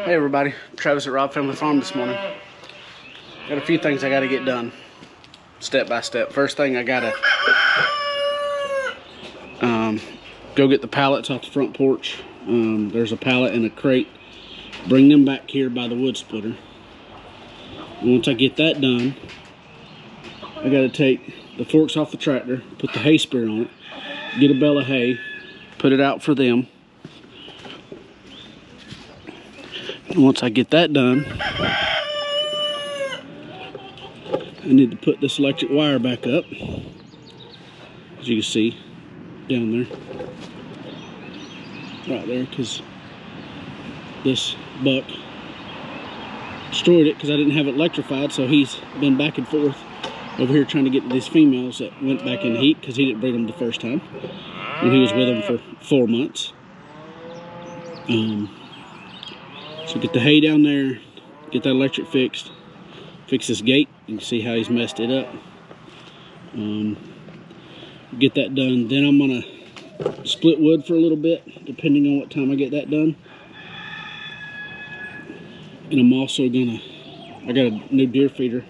Hey everybody, Travis at Rob Family Farm this morning. Got a few things I gotta get done, step by step. First thing, I gotta go get the pallets off the front porch. There's a pallet and a crate. Bring them back here by the wood splitter. And once I get that done, I gotta take the forks off the tractor, put the hay spear on it, get a bale of hay, put it out for them. And once I get that done, I need to put this electric wire back up, as you can see down there, right there, because this buck destroyed it because I didn't have it electrified. So he's been back and forth over here trying to get to these females that went back in heat because he didn't breed them the first time when he was with them for 4 months. So get the hay down there, get that electric fixed, fix this gate. You can see how he's messed it up. Get that done. Then I'm gonna split wood for a little bit, depending on what time I get that done. And I'm also gonna, I got a new deer feeder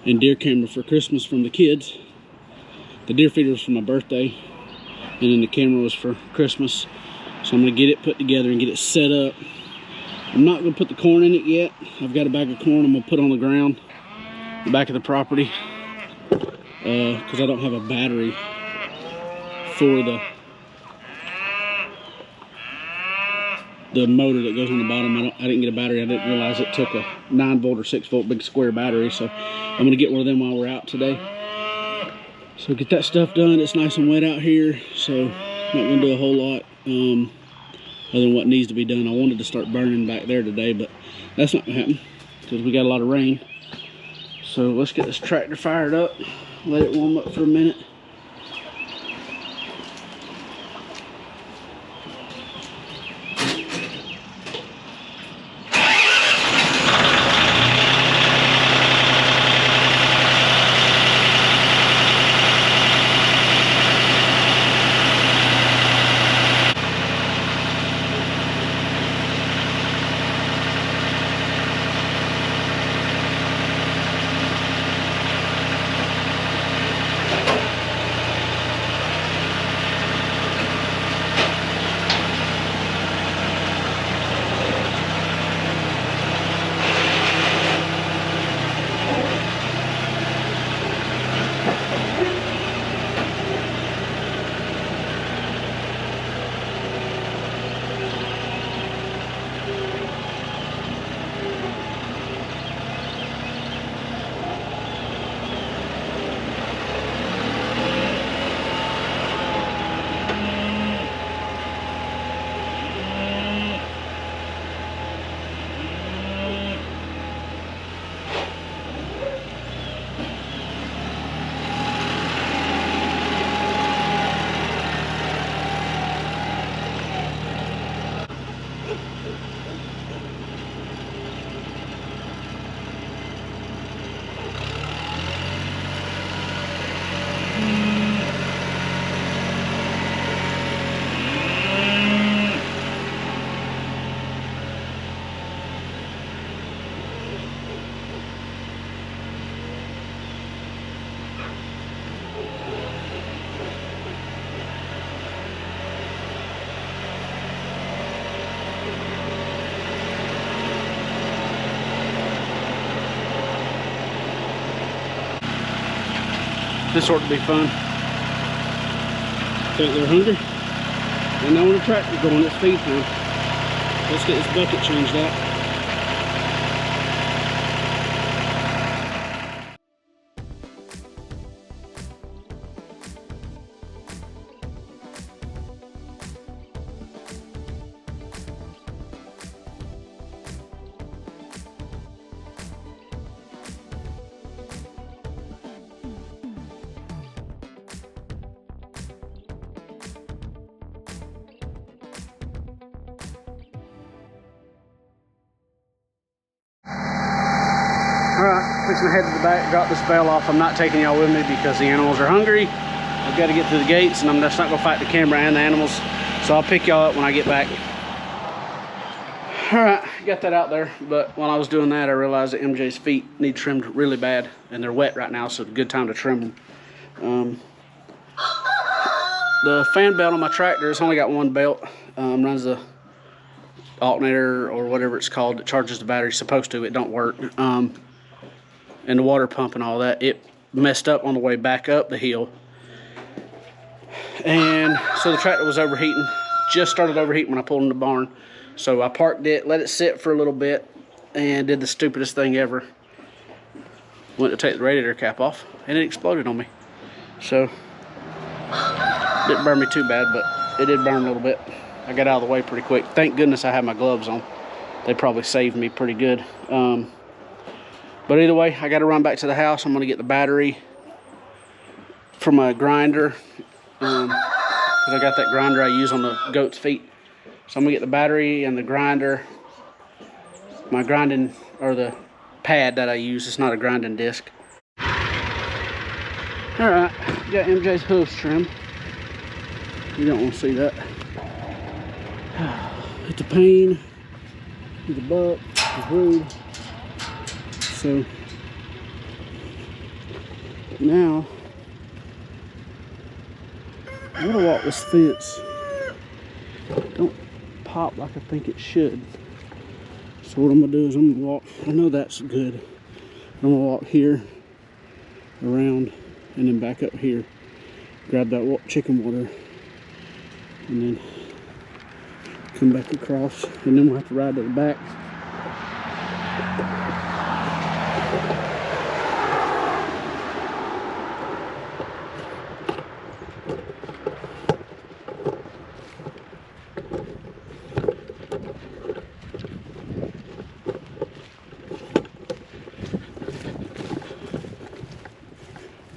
and deer camera for Christmas from the kids. The deer feeder was for my birthday, and then the camera was for Christmas. So I'm gonna get it put together and get it set up. I'm not gonna put the corn in it yet. I've got a bag of corn I'm gonna put on the ground, the back of the property, because I don't have a battery for the motor that goes on the bottom. I didn't get a battery. I didn't realize it took a 9-volt or 6-volt big square battery. So I'm gonna get one of them while we're out today. So get that stuff done. It's nice and wet out here, so not gonna do a whole lot other than what needs to be done. I wanted to start burning back there today, but that's not gonna happen because we got a lot of rain. So let's get this tractor fired up, let it warm up for a minute. This ought to be fun. Think they're hungry? They know when the tractor's going, it's feed time. Let's get this bucket changed out. Alright, fixing to head to the back, drop this bale off. I'm not taking y'all with me because the animals are hungry. I've got to get through the gates and I'm just not going to fight the camera and the animals. So I'll pick y'all up when I get back. Alright, got that out there. But while I was doing that, I realized that MJ's feet need trimmed really bad, and they're wet right now, so it's a good time to trim them. The fan belt on my tractor, it's only got one belt. Runs the alternator or whatever it's called that charges the battery. It's supposed to, it don't work. And the water pump and all that, it messed up on the way back up the hill. And so the tractor was overheating. Just started overheating when I pulled in the barn. So I parked it, let it sit for a little bit, and did the stupidest thing ever. Went to take the radiator cap off, and it exploded on me. So, didn't burn me too bad, but it did burn a little bit. I got out of the way pretty quick. Thank goodness I had my gloves on. They probably saved me pretty good. But either way, I got to run back to the house. I'm going to get the battery for my grinder. Because I got that grinder I use on the goat's feet. So I'm going to get the battery and the grinder. My grinding, or the pad that I use. It's not a grinding disc. Alright, got MJ's hooves trimmed. You don't want to see that. It's a pain. It's a butt. It's rude. So now I'm gonna walk this fence. Don't pop like I think it should. So what I'm gonna do is I'm gonna walk. I know that's good. I'm gonna walk here, around, and then back up here. Grab that chicken water, and then come back across, and then we'll have to ride to the back.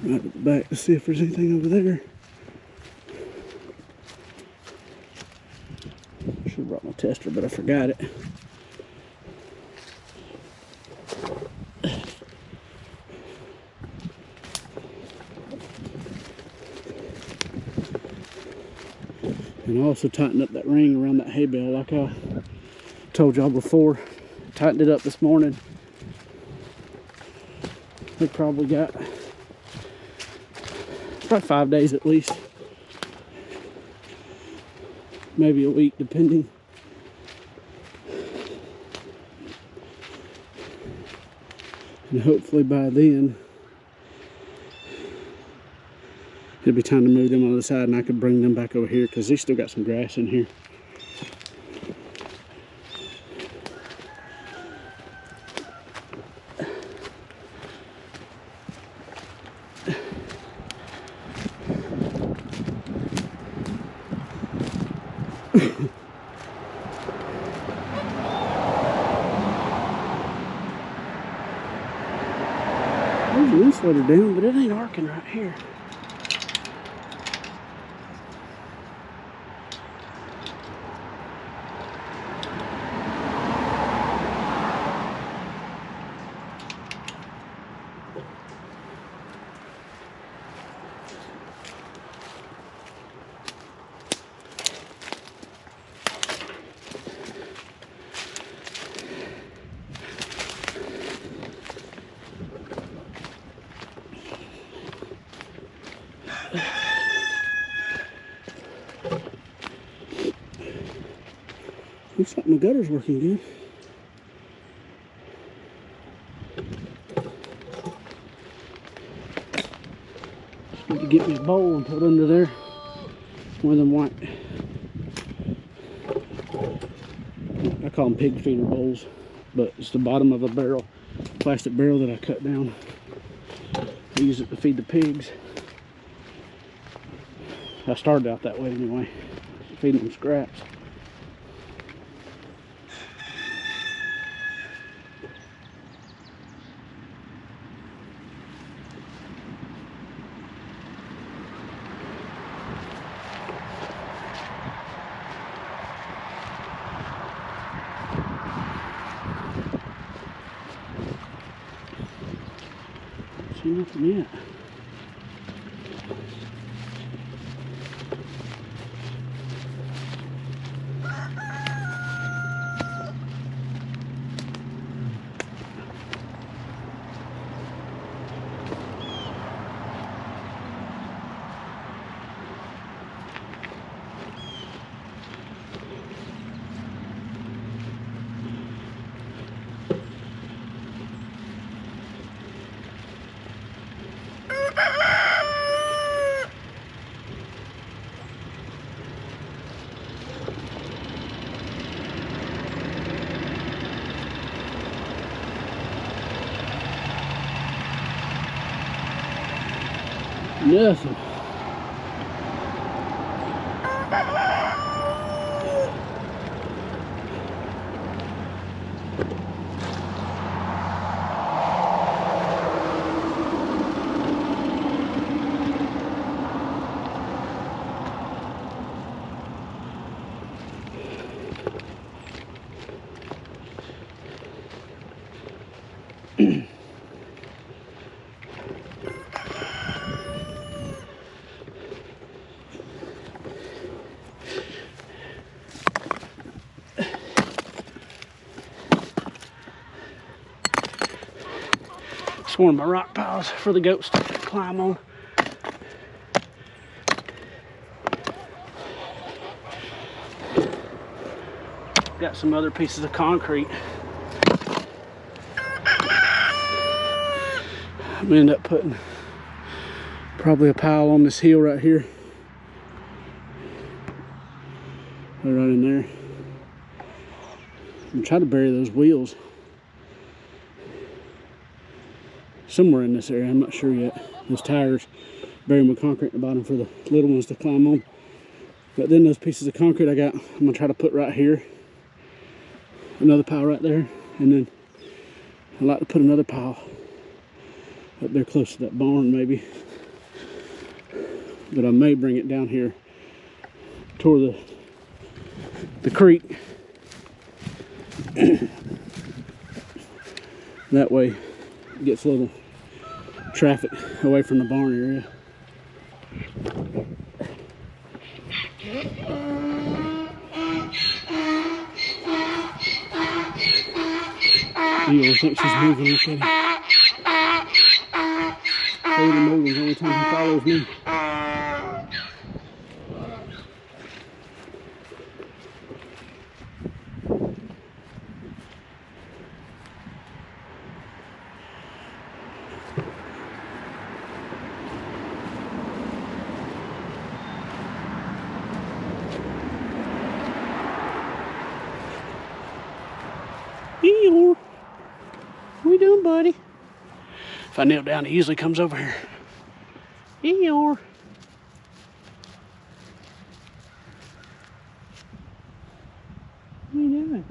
Right at the back to see if there's anything over there. Should have brought my tester, but I forgot it. And I also tightened up that ring around that hay bale like I told y'all before. Tightened it up this morning. We probably got probably 5 days at least. Maybe a week, depending. And hopefully by then it'll be time to move them on the side, and I could bring them back over here because they still got some grass in here. There's an insulator down, but it ain't arcing right here. Looks like my gutter's working good. Need to get me a bowl and put it under there. One of them white, I call them pig feeder bowls, but it's the bottom of a barrel, plastic barrel that I cut down. I use it to feed the pigs. I started out that way anyway, feeding them scraps. See nothing yet. Nothing. It's one of my rock piles for the goats to climb on. Got some other pieces of concrete. I'm gonna end up putting probably a pile on this hill right here. Right in there. I'm trying to bury those wheels somewhere in this area. I'm not sure yet. Those tires, bury them with concrete in the bottom for the little ones to climb on. But then those pieces of concrete I'm gonna try to put right here. Another pile right there, and then I'd like to put another pile up there close to that barn maybe. But I may bring it down here toward the creek. That way it gets a little traffic away from the barn area. I think she's moving. Look at him. Baby moving the only time he follows me. Eeyore. What you doing, buddy? If I kneel down, he usually comes over here. Eeyore. What are you doing?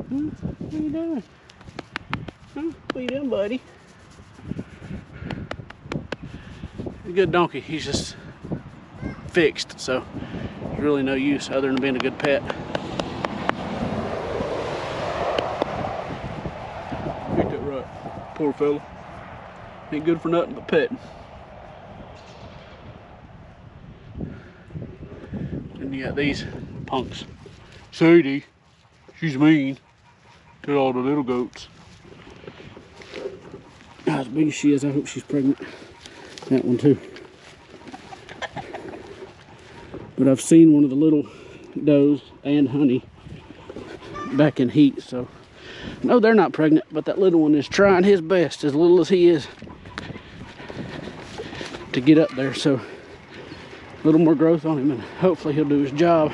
Huh? What are you doing? Huh? What are you doing, buddy? He's a good donkey. He's just fixed, so he's really no use other than being a good pet. Ain't that right? Poor fella. Ain't good for nothing but petting. And you got these punks. Sadie, she's mean to all the little goats. As big as she is, I hope she's pregnant. That one too. But I've seen one of the little does and honey back in heat, so no, they're not pregnant, but that little one is trying his best, as little as he is, to get up there. So a little more growth on him, and hopefully he'll do his job.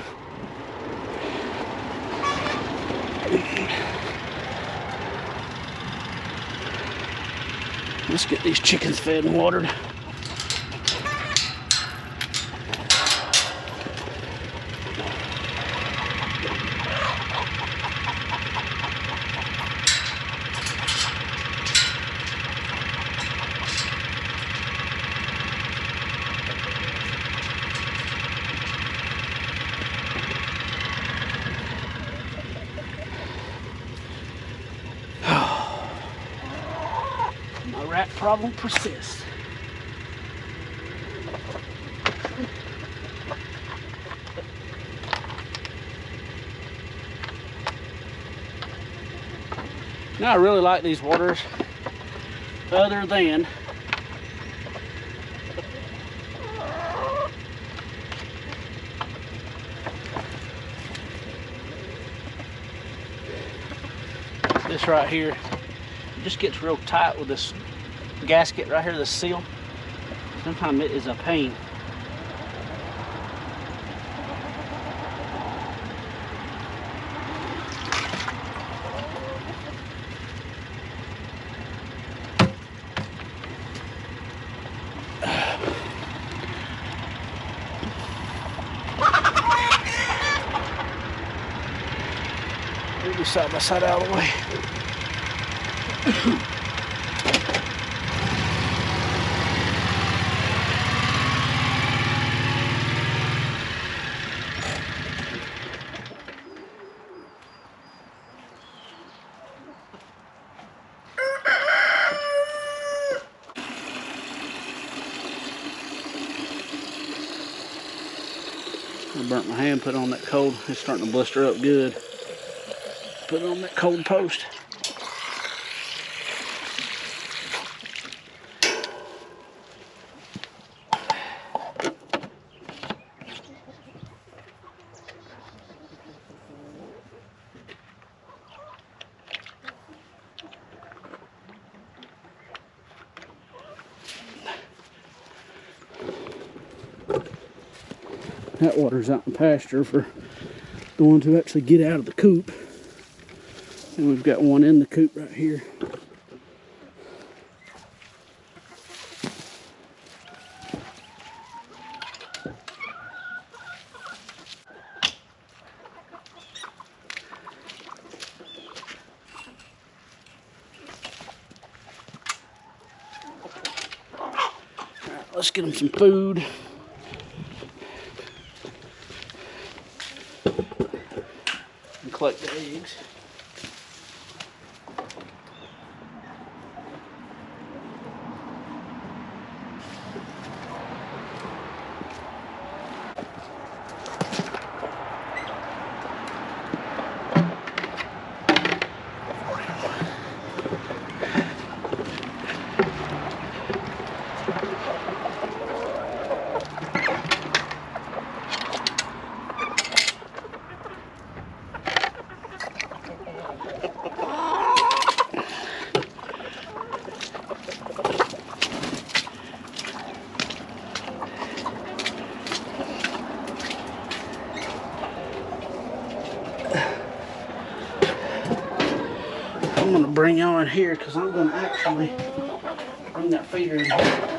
Let's get these chickens fed and watered. My rat problem persists. Now I really like these waters, other than this right here. It just gets real tight with this gasket right here, this seal. Sometimes it is a pain. side by side out of the way. I burnt my hand, put it on that cold. It's starting to blister up good. Put it on that cold post. That water's out in pasture for the ones who actually get out of the coop. And we've got one in the coop right here. All right, let's get them some food. And collect the eggs. I'm going to bring y'all in here because I'm going to actually bring that feeder in here.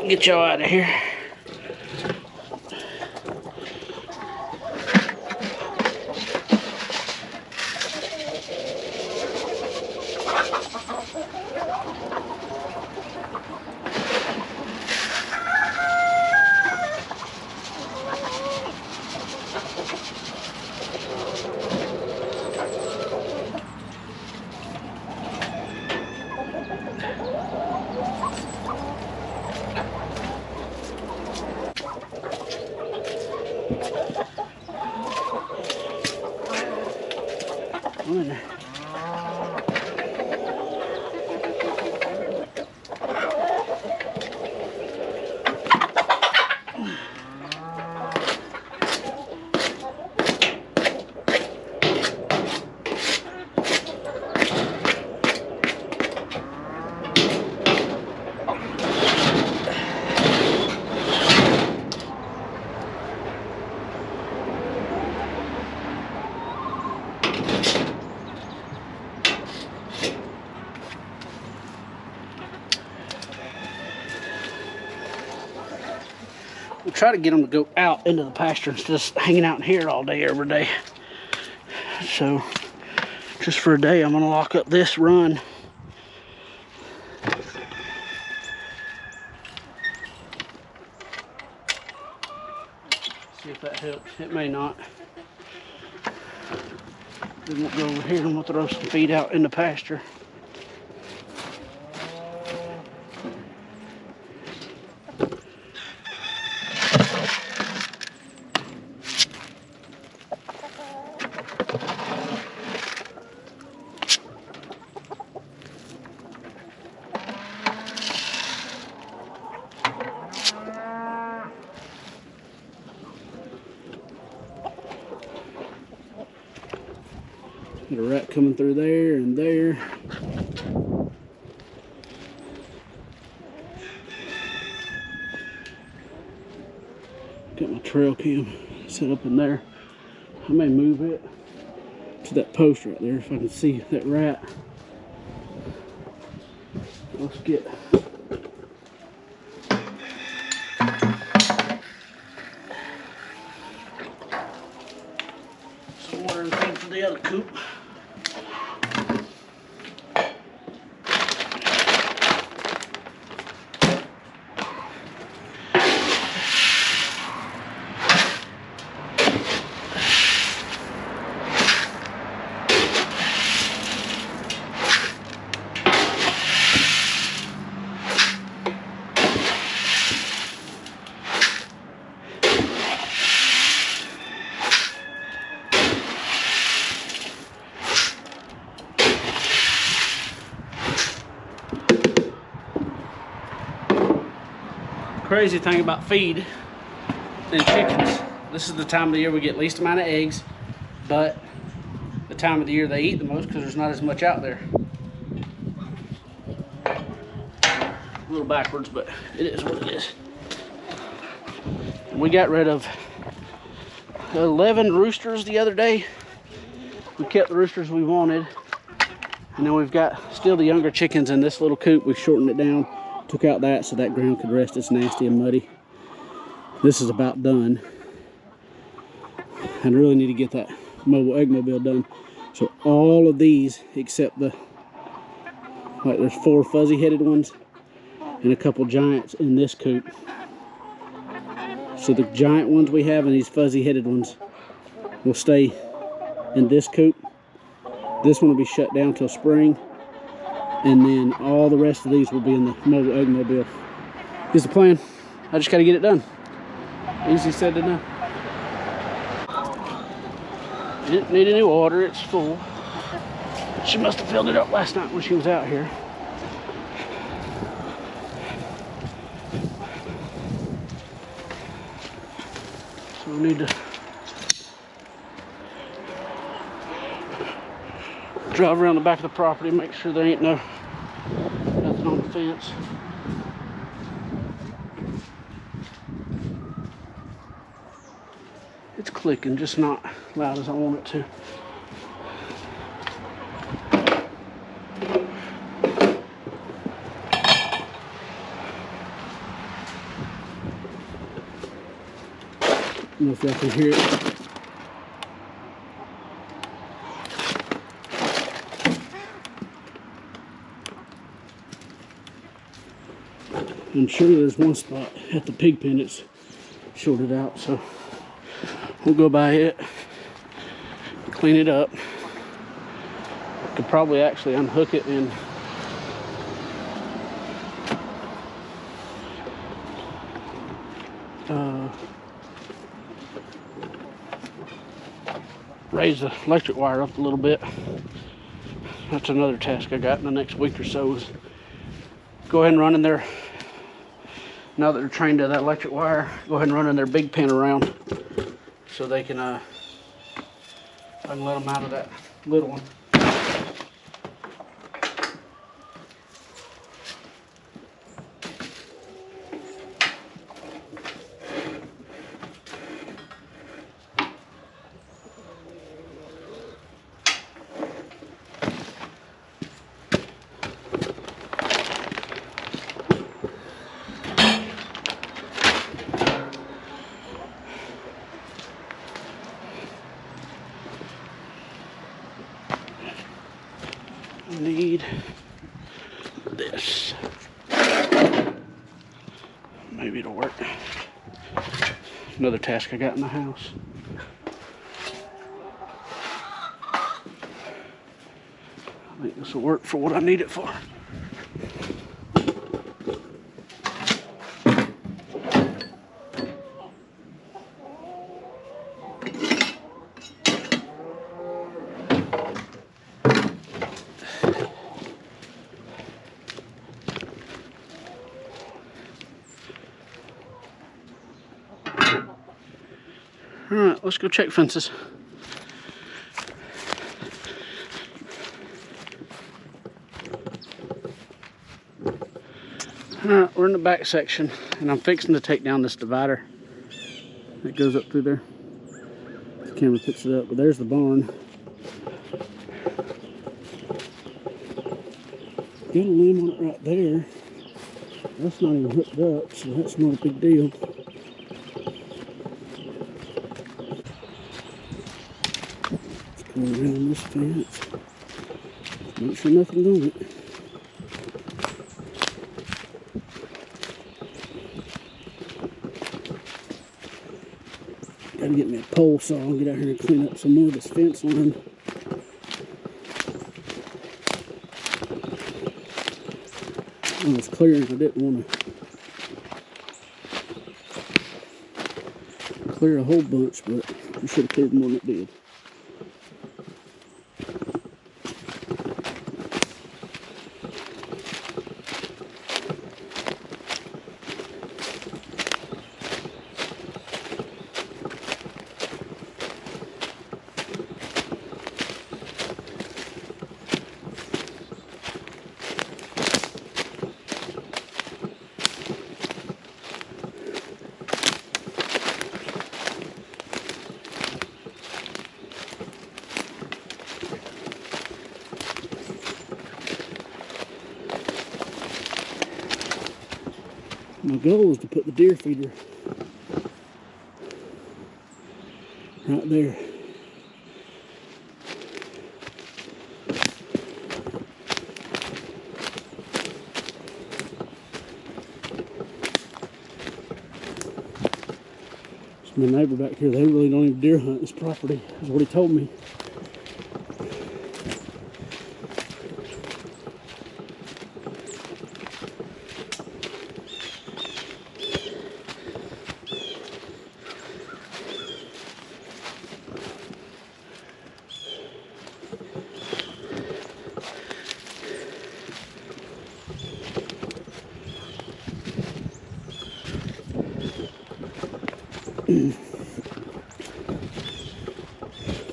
Get y'all out of here. Come in there. We try to get them to go out into the pasture instead of hanging out in here all day, every day. So, just for a day, I'm gonna lock up this run. See if that helps. It may not. Then we'll go over here and we'll throw some feed out in the pasture. Got a rat coming through there and there. Got my trail cam set up in there. I may move it to that post right there if I can see that rat. Let's get some water and feed for the other coop. Crazy thing about feed and chickens, this is the time of the year we get least amount of eggs, but the time of the year they eat the most because there's not as much out there. A little backwards, but it is what it is. We got rid of 11 roosters the other day. We kept the roosters we wanted, and then we've got still the younger chickens in this little coop. We've shortened it down. Took out that so that ground could rest. It's nasty and muddy. This is about done. I really need to get that mobile egg mobile done. So all of these, except the, like there's 4 fuzzy headed ones and a couple giants in this coop. So the giant ones we have and these fuzzy headed ones will stay in this coop. This one will be shut down till spring. And then all the rest of these will be in the mobile egg mobile. Here's the plan. I just got to get it done. Easy said to done. Didn't need any water. It's full. She must have filled it up last night when she was out here. So we need to drive around the back of the property, make sure there ain't nothing on the fence. It's clicking, just not loud as I want it to. I don't know if y'all can hear it. I'm sure there's one spot at the pig pen that's shorted out, so we'll go by it, clean it up. Could probably actually unhook it and raise the electric wire up a little bit. That's another task I got in the next week or so, is go ahead and run in there. Now that they're trained to that electric wire, go ahead and run in their big pen around so they can, I can let them out of that little one. Need this. Maybe it'll work. Another task I got in the house. I think this will work for what I need it for. Alright, let's go check fences. Alright, we're in the back section, and I'm fixing to take down this divider that goes up through there. The camera picks it up, but there's the barn. Got a limb on it right there. That's not even hooked up, so that's not a big deal. Around this fence. Make sure nothing's on it. Gotta get me a pole saw and get out here and clean up some more of this fence line. I was clearing, I didn't want to clear a whole bunch, but I should have cleared more than it did. My goal is to put the deer feeder right there. So my neighbor back here, they really don't even deer hunt this property, is what he told me.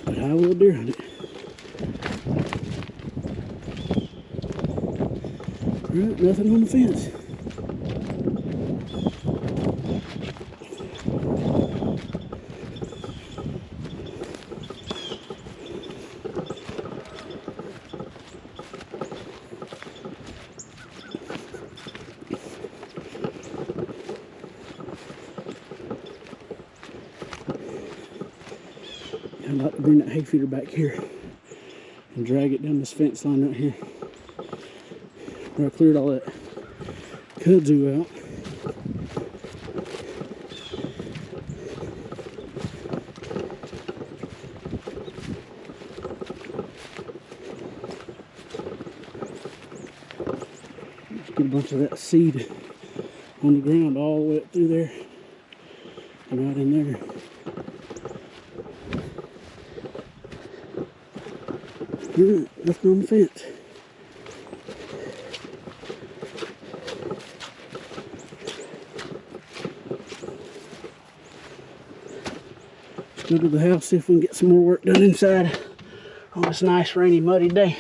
But I will deer hunt it. Right, nothing on the fence. I'd like to bring that hay feeder back here and drag it down this fence line right here, where I cleared all that kudzu out. Let's get a bunch of that seed on the ground all the way up through there and right in there. Alright, nothing on the fence. Let's go to the house, see if we can get some more work done inside on this nice rainy muddy day.